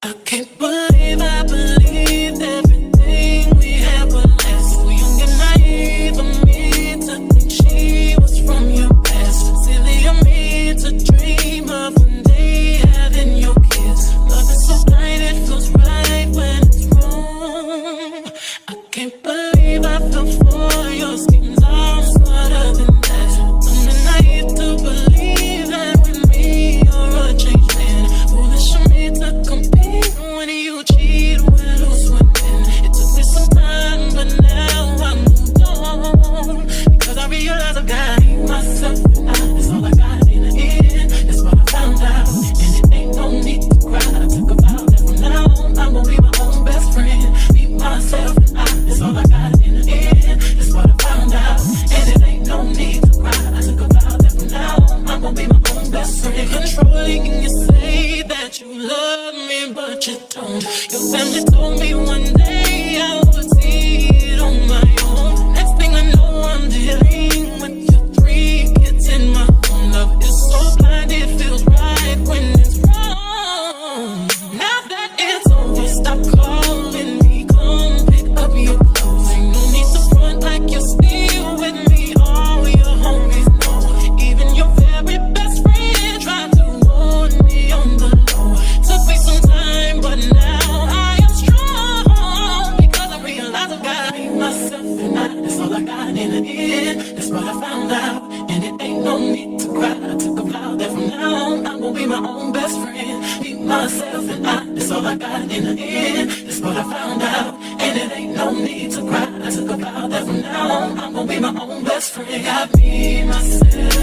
I can't believe I believed everything we had was last. So young and naive of me to think she was from your past. Silly of me to dream of one day having your kids. Love is so blind, it feels right when it's wrong. I can't believe I fell for your schemes. I'm smarter than that. Dumb and naive to believe that with me you're a changed man. Foolish of me to compete when you cheat, we're lose winning. It took me some time, but now I moved on. Because I realize I've got myself and it's all I got in the end. That's what I found out, and it ain't no need to cry. I took a vow that from now on I'm gonna be my own best friend. Be myself and it's all I got in the end. That's what I found out, and it ain't no need to cry. I took a vow that from now on I'm gonna be my own best friend. Controlling and you say that you love me, but you don't. Your family told me one day I would see it on my own. Next thing I know, I'm dealing with your 3 kids in my own. Love is so blind, it feels right when it's wrong. Now that it's over, stop calling me. Come pick up your clothes. Ain't no need to front like you're still with me. All your homies know. Even your very best friend tried to warn me on the low. Took me some time, but now I am strong. Because I realize I've got myself and that's all I got in the end. That's what I found out, and it ain't no need to cry. I took a vow that from now on I'm gonna be my own best friend. Be myself and that's all I got in the end. That's what I found out, and it ain't no need to cry. I took a vow that from now on I'm gonna be my own best friend. Got me, myself, and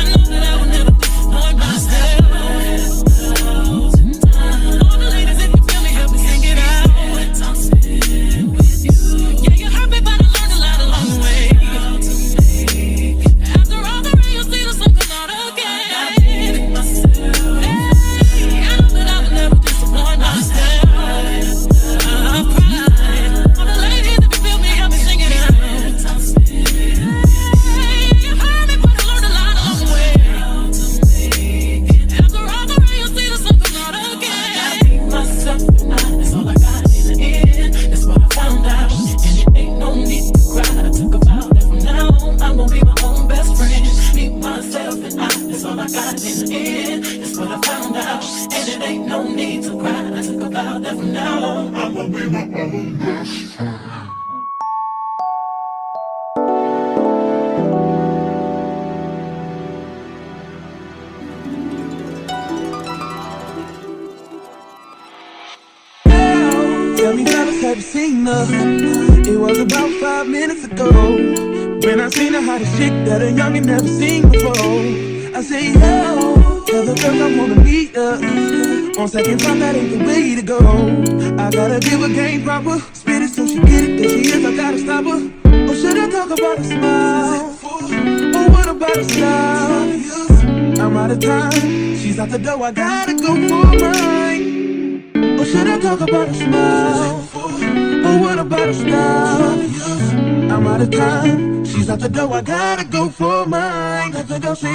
I know that I would never disappoint myself. All the ladies, if you feel me, help me sing it out. I'm sitting with you. Yeah, you hurt me, but I learned a lot along the way. After all the rain, you'll see the sun come out again. I pick myself. Hey, I know that I would never disappoint myself. I'm crying. All the ladies, if you feel me, help me sing it out. I'm sitting with you. You hurt me, but I learned a lot along the way. After all the rain, you'll see the sun come out again. I pick myself and that's all I got in the end. That's what I found out, and it ain't no need to cry. I took a vow that from now on I'm gonna be my own best friend. Be myself and that's all I got in the end. That's what I found out, and it ain't no need to cry. I took a vow that from now on I'm gonna be my own best friend. Tell me, fellas, have you seen her? It was about 5 minutes ago when I seen the hottest chick that a youngin' never seen before. I say, yo, tell the girls I wanna meet her. On second thought, that ain't the way to go. I gotta give her game proper, spit it so she get it. There she is, I gotta stop her. Or should I talk about her smile? Or what about her style? I'm out of time, she's out the door, I gotta go for mine. Or should I talk about her smile? Or what about her style? I'm out of time, she's out the door, I gotta go for mine. Let the girl say,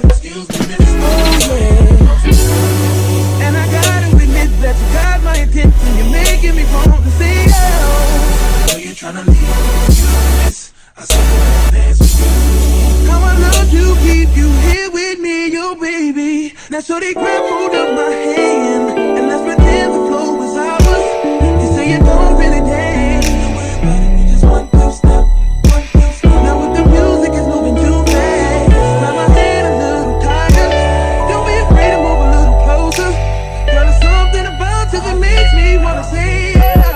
excuse me, miss. Oh, yeah. And I gotta admit that you got my attention. You're making me want to say, oh. So you're tryna leave, you miss. I saw the dance with you. How I love to keep you here with me, yo baby. Now so they grab hold of my hand and let's pretend the flow is ours. You say you don't really dance, don't worry about it, you just one, two step, one, two step. Now with the music is moving too fast, grab my hand a little tighter. Don't be afraid to move a little closer. Girl, there's something about you that makes me wanna say yeah.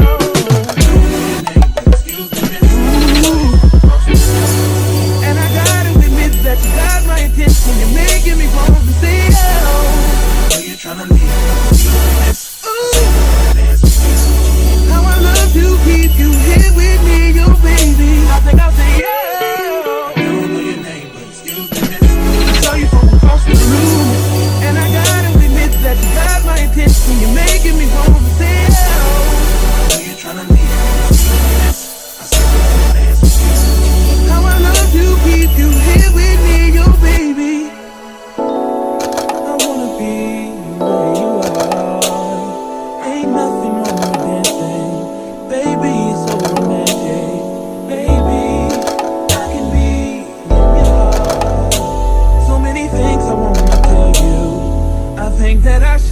Excuse me, miss. And I gotta admit that you got my attention. You're making me want to say oh. So you're tryna leave.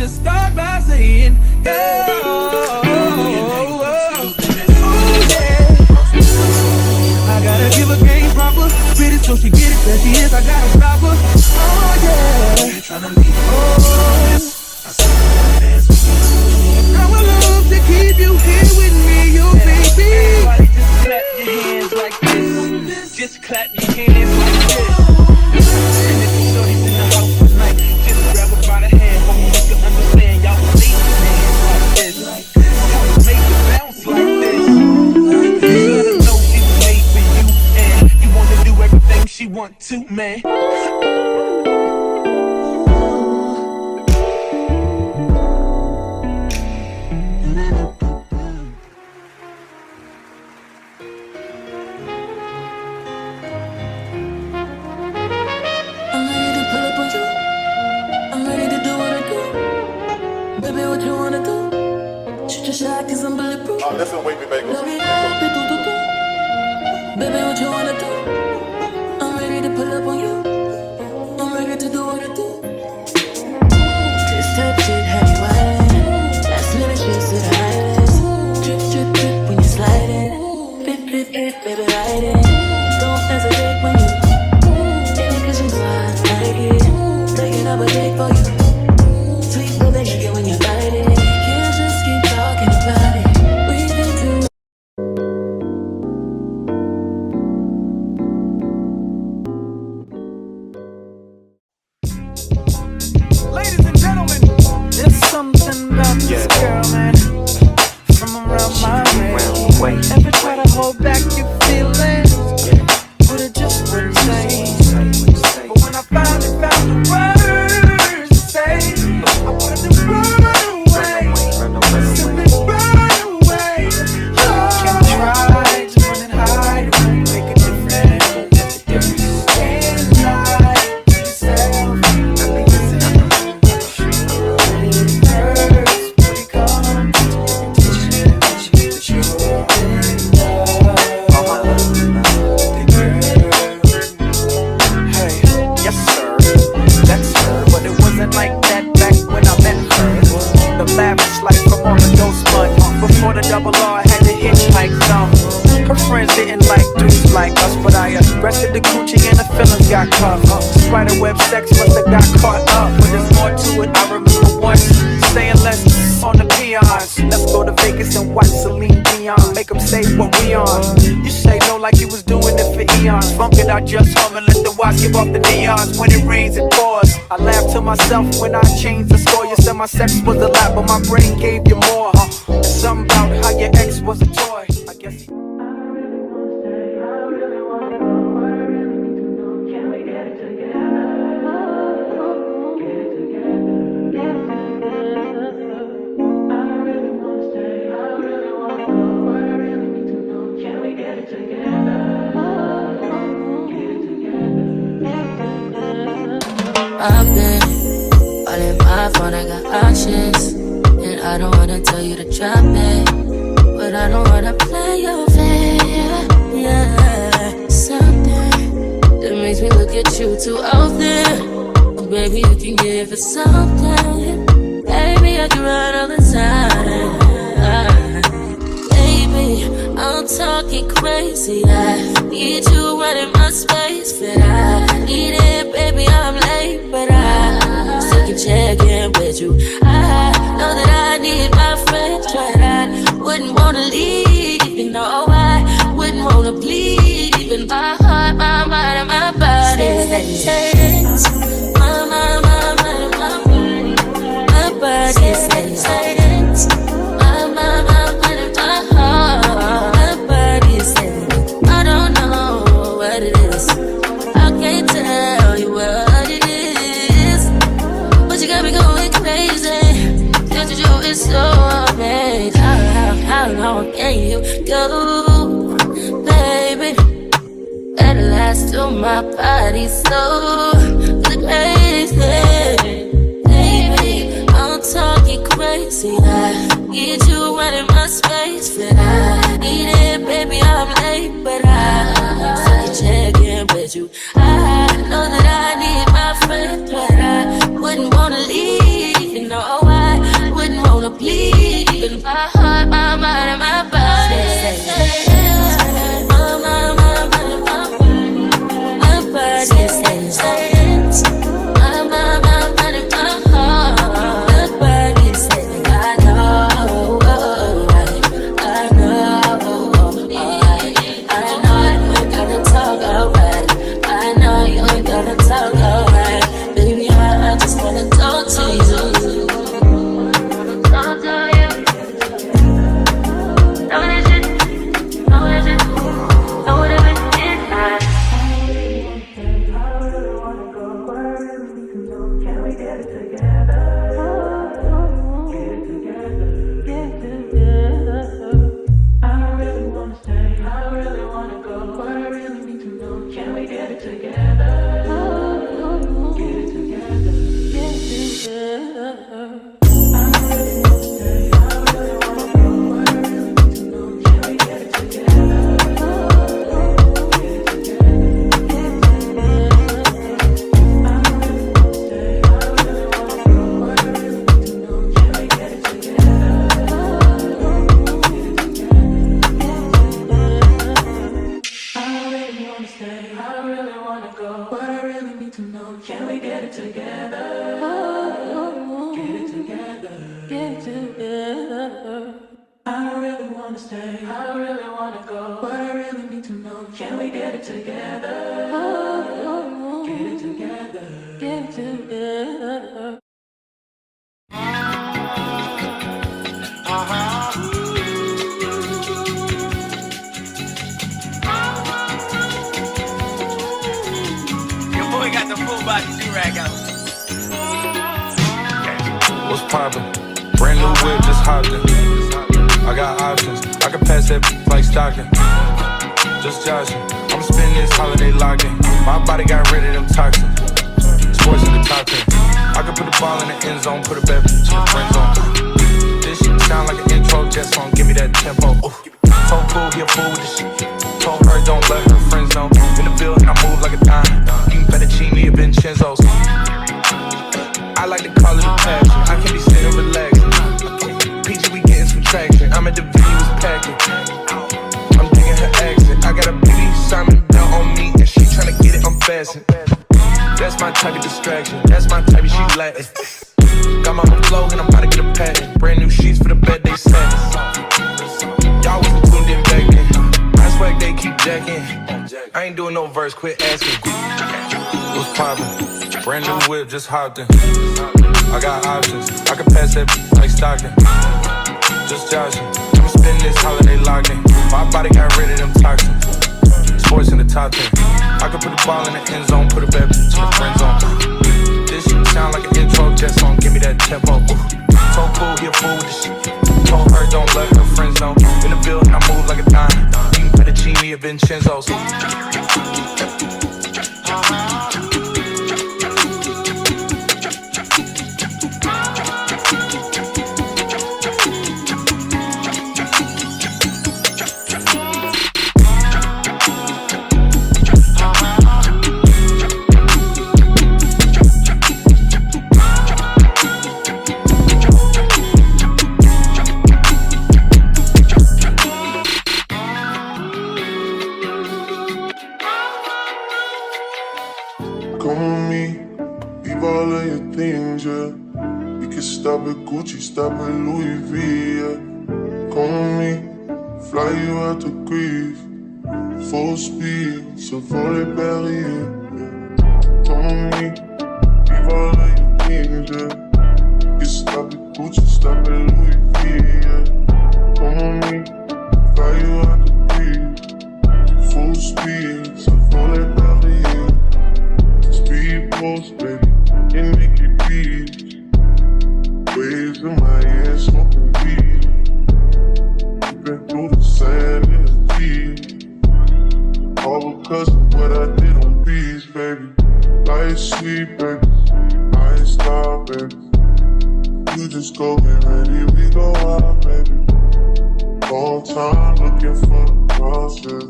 just start by saying, yeah. I gotta give her game proper. Spit it so she get it, there she is, I gotta stop her. Oh yeah. I would love to keep you here with me, you baby. Everybody just clap your hands like this. Just clap your hands like this. And if you shorty's in the house tonight, just grab her by the hand, hope you can understand. Y'all will leave your hands like this. Y'all will make it bounce like this. You gotta know she was made for you, and you wanna do everything she want to, man. Oh, listen, wait, baby. Baby, what you wanna do? I'm ready to pull up on you. I'm ready to do what I do. This type shit have you wildin'. Last minute shit to the highlights. Drip, drip, drip when you sliding. Drip, drip, drip, baby, ride it. Don't hesitate when you get it, cause you know I like it. Taking up a date for you. Sweet baby, nigga, when you bite it. Can't just keep talking about it. We've been too. Ladies and gentlemen, there's something about this girl, man. From around my way. Ever try to hold back your feelings, but it just wouldn't say. But when I finally found the words to say, I wanted to run away, simply run away. Can try to run and hide, make a difference. Can't lie to yourself. Before the double R, I had to hitchhike some. Her friends didn't like dudes like us, but I arrested the coochie and the feelings got caught up. Spiderweb sex must have got caught up, but there's more to it. I remember once saying less on the peons. Let's go to Vegas and watch Celine Dion, make them say what we on. You say no like you was doing it for eons. Funk it out, just hum and let the watch give off the neons. When it rains, it pours. I laugh to myself when I changed the score. You said my sex was a lot, but my brain gave you more. And something about how your ex was a toy. I guess he I've been all in my phone, I got options. And I don't wanna tell you to drop it, but I don't wanna play your fair. Yeah, something that makes me look at you too often. Oh, baby, you can give it something. Baby, I can run all the time. Baby, I'm talking crazy. I need you running my space, but I need it, baby. I'm late, but I still can check in with you. I know that I need my friends, but I wouldn't wanna leave. You know I wouldn't wanna bleed. Even my heart, my mind, and my body. My mind, my body. My body says my mind, my mind, and my heart. My body says I don't know what it is. I can't tell you what it is, but you got me going crazy. Just to do it so amazing. How long can you go, baby? Better last till my body so crazy. Baby, I'm talking crazy. I need you running my space, but I need it, baby. I'm late, but I still check in with you. I know that I need my friend, but I wouldn't wanna leave. You know why? What's poppin'? Brand new whip, just hopped in. I got options, I can pass that like stocking. Just joshing, I'm spending this holiday locking. My body got rid of them toxins. Sports in the top 10. I can put the ball in the end zone, put it back to the friend zone. This shit sound like an intro jet song, give me that tempo. Ooh. So cool, he a fool with this shit. Told her don't let her friends know. In the building, I move like a dime. Eating fettuccine or Vincenzo's. I like to call it a passion. I can be sitting relaxing. PG, we getting some traction. I'm at the V, was packing. I'm digging her accent. I got a baby Simon down on me, and she tryna get it unfastened. That's my type of distraction. That's my type of she Latin. Got my flow and I'm about to get a patent. Brand new sheets for the bed they satin. Y'all wasn't tuned in back then. I swag they keep jacking. I ain't doing no verse, quit asking. What's poppin'? Brand new whip, just hopped in. I got options, I can pass that like stocking. Just joshing, I'm spending this holiday locking. My body got rid of them toxins. Sports in the top 10. I can put the ball in the end zone, put it back to the friend zone. This shit sound like an intro jet song, give me that tempo. Ooh. So cool, he a fool with this shit. Told her don't let her friends know. In the building, I move like a dime. Eating fettuccine or Vincenzo's. Gucci, stop at Louis V, yeah. Come with me, fly you out to Greece. Full speed, so for the belly, yeah. Come with me, leave all of your things, yeah. You stop at Gucci, stop at Louis V, yeah. Come with me, fly you out to Greece. Full speed, so for the belly, yeah. Speed post, baby, and make it beat. Waves in my ass, smoking weed. Been through the sand in the deep. All because of what I did on beats, baby. Life sweet, baby. I ain't stop, baby. You just go get ready, we go out, baby. Long time looking for the process.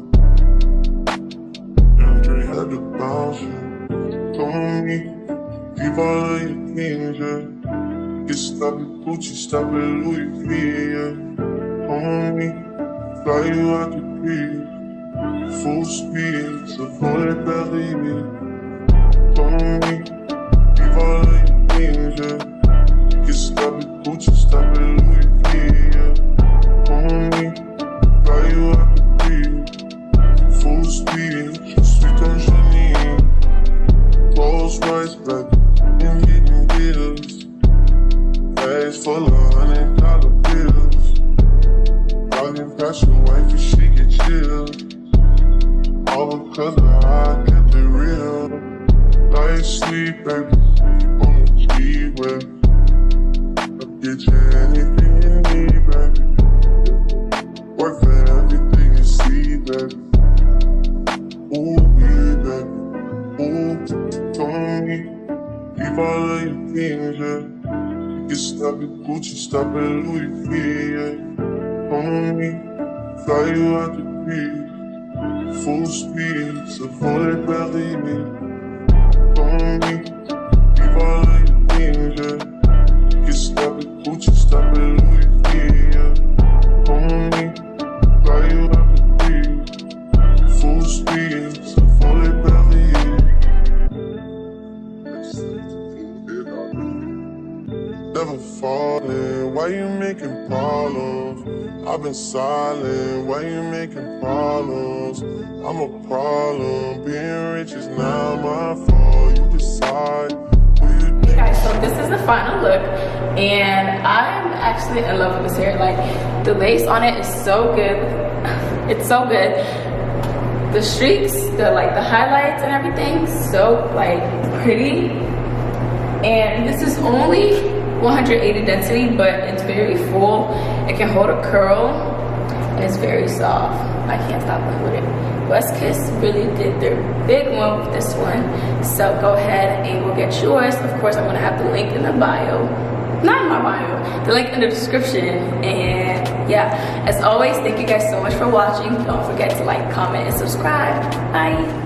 Andre had to bounce you. Come with me, leave all of your things, yeah. Get stop at Gucci, stop at Louis V, yeah. Come with me, fly you out to Greece. Full speed, so for that belly, yeah. Come with me, leave all of your things, yeah. Get stop at Gucci, stop at Louis V, yeah. Come with me, fly you out to Greece. Full speed, sweet on Janine. Rolls Royce, baby, and hitting deals. Bags full of $100 bills. Walking past your wife and she get chilled. All because of how I kept it real. Life sweet, baby, on the G-Way. I'll get you anything you need, baby. Work for everything you see, baby. Ooh, baby, ooh, come with me. Leave all of your things, jeans, yeah. You can stop at Gucci, stop at Louis V, yeah. Come on me, fly you out the beach. Full speed, so volley belly, come on me, leave all of your things, yeah. You can stop at Gucci, stop at Louis V, yeah. Come on me, fly you out the beach. Full speed, so volley belly, never falling, why you making problems? I've been silent, why you making problems? I'm a problem, being rich is not my fault. You decide who you Hey guys, so this is the final look, and I'm actually in love with this hair. Like, the lace on it is so good. It's so good. The streaks, the highlights and everything, so like pretty. And this is only 180 density, but it's very full. It can hold a curl, and it's very soft. I can't stop playing with it. Westkiss really did their big one with this one. So go ahead and go get yours. Of course, I'm gonna have the link in the bio. Not in my bio, the link in the description. And yeah, as always, thank you guys so much for watching. Don't forget to like, comment, and subscribe. Bye.